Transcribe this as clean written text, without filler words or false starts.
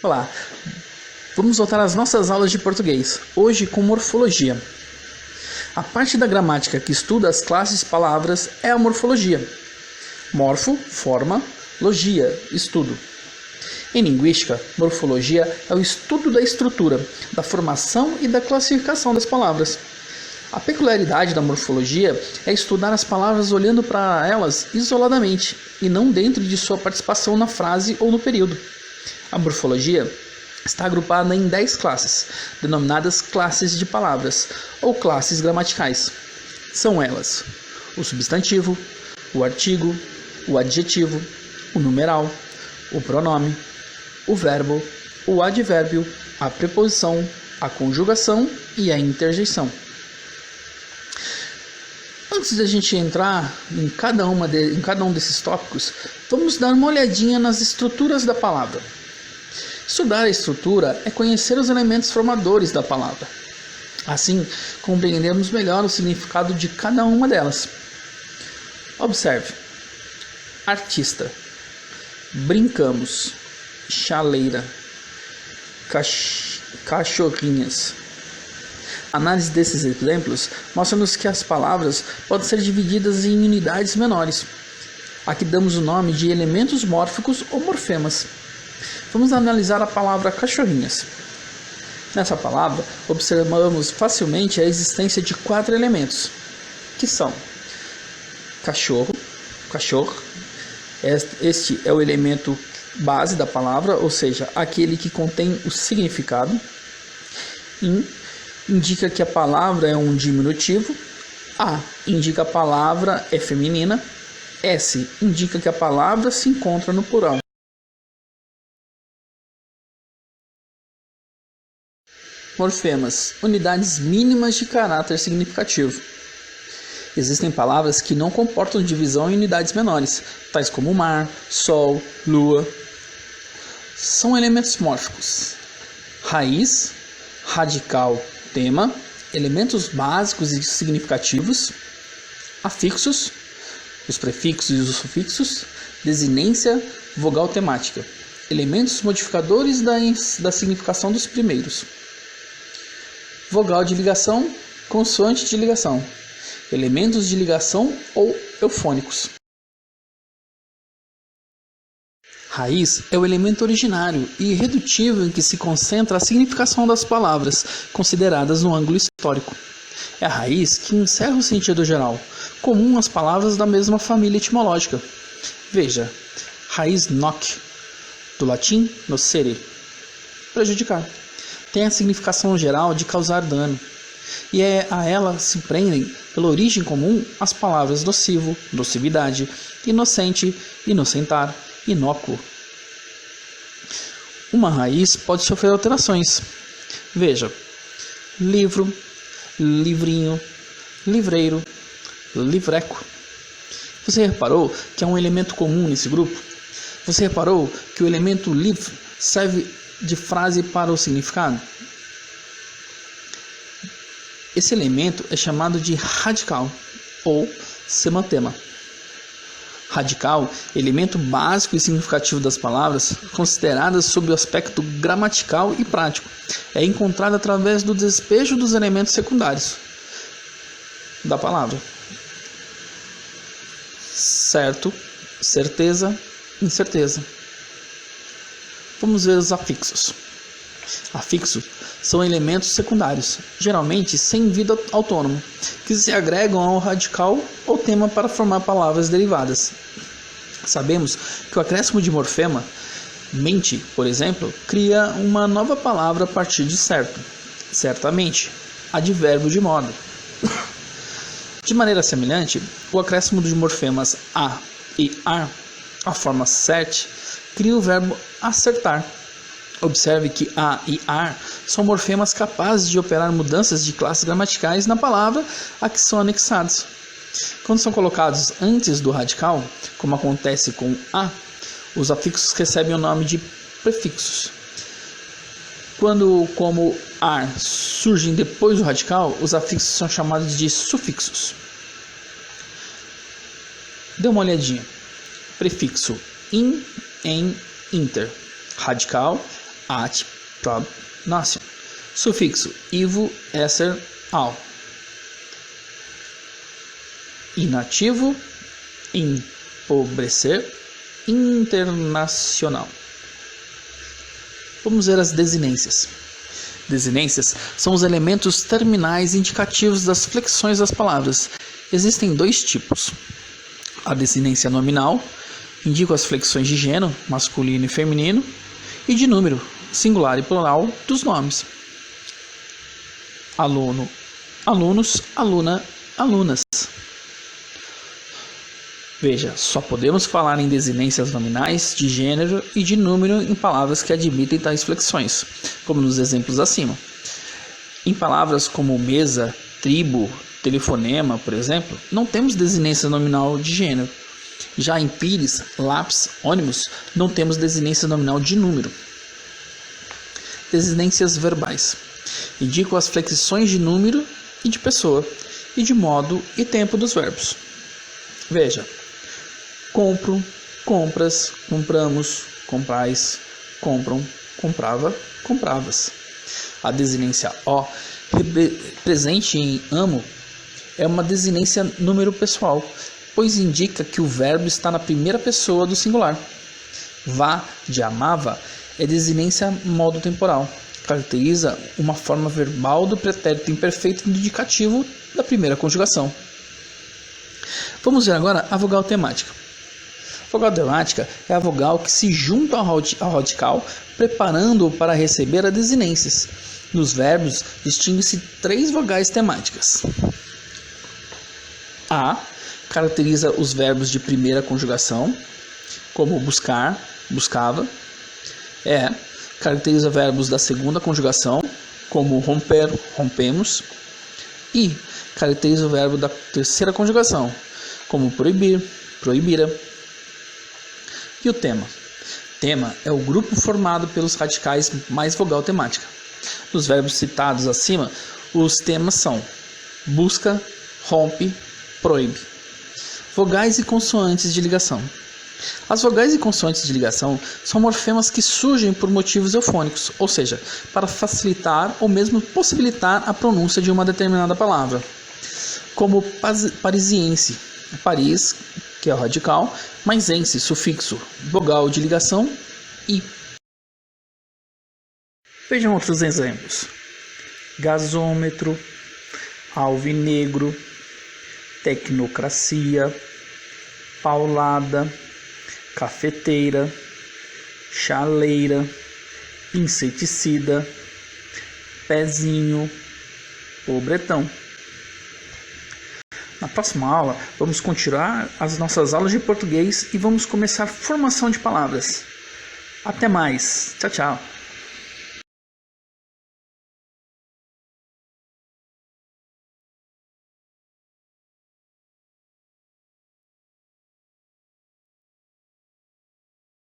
Olá, vamos voltar às nossas aulas de português, hoje com morfologia. A parte da gramática que estuda as classes palavras é a morfologia. Morfo, forma, logia, estudo. Em linguística, morfologia é o estudo da estrutura, da formação e da classificação das palavras. A peculiaridade da morfologia é estudar as palavras olhando para elas isoladamente e não dentro de sua participação na frase ou no período. A morfologia está agrupada em 10 classes, denominadas classes de palavras ou classes gramaticais. São elas: o substantivo, o artigo, o adjetivo, o numeral, o pronome, o verbo, o advérbio, a preposição, a conjugação e a interjeição. Antes de a gente entrar em cada um desses tópicos, vamos dar uma olhadinha nas estruturas da palavra. Estudar a estrutura é conhecer os elementos formadores da palavra. Assim, compreendemos melhor o significado de cada uma delas. Observe: artista, brincamos, chaleira, cachorrinhas. A análise desses exemplos mostra-nos que as palavras podem ser divididas em unidades menores. Aqui damos o nome de elementos mórficos ou morfemas. Vamos analisar a palavra cachorrinhas. Nessa palavra, observamos facilmente a existência de 4 elementos, que são cachorro. Este é o elemento base da palavra, ou seja, aquele que contém o significado. Indica que a palavra é um diminutivo. A indica a palavra é feminina. S indica que a palavra se encontra no plural. Morfemas, unidades mínimas de caráter significativo. Existem palavras que não comportam divisão em unidades menores, tais como mar, sol, lua. São elementos mórficos. Raiz, radical, tema, elementos básicos e significativos. Afixos, os prefixos e os sufixos. Desinência, vogal temática, elementos modificadores da significação dos primeiros. Vogal de ligação, consoante de ligação, elementos de ligação ou eufônicos. Raiz é o elemento originário e irredutível em que se concentra a significação das palavras, consideradas no ângulo histórico. É a raiz que encerra o sentido geral, comum às palavras da mesma família etimológica. Veja, raiz noc, do latim nocere, prejudicar. Tem a significação geral de causar dano, e a ela se prendem, pela origem comum, as palavras nocivo, nocividade, inocente, inocentar, inócuo. Uma raiz pode sofrer alterações. Veja: livro, livrinho, livreiro, livreco. Você reparou que é um elemento comum nesse grupo? Você reparou que o elemento liv serve de frase para o significado? Esse elemento é chamado de radical ou semantema. Radical, elemento básico e significativo das palavras, consideradas sob o aspecto gramatical e prático, é encontrado através do despejo dos elementos secundários da palavra. Certo, certeza, incerteza. Vamos ver os afixos. Afixos são elementos secundários, geralmente sem vida autônoma, que se agregam ao radical ou tema para formar palavras derivadas. Sabemos que o acréscimo de morfema, mente, por exemplo, cria uma nova palavra a partir de certo, certamente, advérbio de modo. De maneira semelhante, o acréscimo de morfemas a e ar, a forma cert, cria o verbo acertar. Observe que a e ar são morfemas capazes de operar mudanças de classes gramaticais na palavra a que são anexados. Quando são colocados antes do radical, como acontece com a, os afixos recebem o nome de prefixos. Quando, como ar, surgem depois do radical, os afixos são chamados de sufixos. Dê uma olhadinha. Prefixo in, em, inter. Radical, at, prob, nation. Sufixo ivo, esser, al. Inativo, empobrecer, internacional. Vamos ver as desinências. Desinências são os elementos terminais indicativos das flexões das palavras. Existem dois tipos. A desinência nominal indica as flexões de gênero, masculino e feminino, e de número, singular e plural, dos nomes. Aluno, alunos, aluna, alunas. Veja, só podemos falar em desinências nominais, de gênero e de número em palavras que admitem tais flexões, como nos exemplos acima. Em palavras como mesa, tribo, telefonema, por exemplo, não temos desinência nominal de gênero. Já em pires, lápis, ônibus, não temos desinência nominal de número. Desinências verbais indicam as flexões de número e de pessoa, e de modo e tempo dos verbos. Veja, compro, compras, compramos, comprais, compram, comprava, compravas. A desinência o, presente em amo, é uma desinência número pessoal, pois indica que o verbo está na primeira pessoa do singular. Vá, de amava, é desinência modo temporal. Caracteriza uma forma verbal do pretérito imperfeito indicativo da primeira conjugação. Vamos ver agora a vogal temática. A vogal temática é a vogal que se junta ao radical, preparando-o para receber as desinências. Nos verbos, distingue-se 3 vogais temáticas. A caracteriza os verbos de primeira conjugação, como buscar, buscava. E caracteriza verbos da segunda conjugação, como romper, rompemos. E caracteriza o verbo da terceira conjugação, como proibir, proibira. E o tema? Tema é o grupo formado pelos radicais mais vogal temática. Nos verbos citados acima, os temas são busca, rompe, proíbe. Vogais e consoantes de ligação. As vogais e consoantes de ligação são morfemas que surgem por motivos eufônicos, ou seja, para facilitar ou mesmo possibilitar a pronúncia de uma determinada palavra, como parisiense, Paris, que é o radical, mais ense, sufixo, vogal de ligação, i. Vejam outros exemplos: gasômetro, alvinegro, tecnocracia, paulada, cafeteira, chaleira, inseticida, pezinho, pobretão. Na próxima aula, vamos continuar as nossas aulas de português e vamos começar a formação de palavras. Até mais. Tchau, tchau.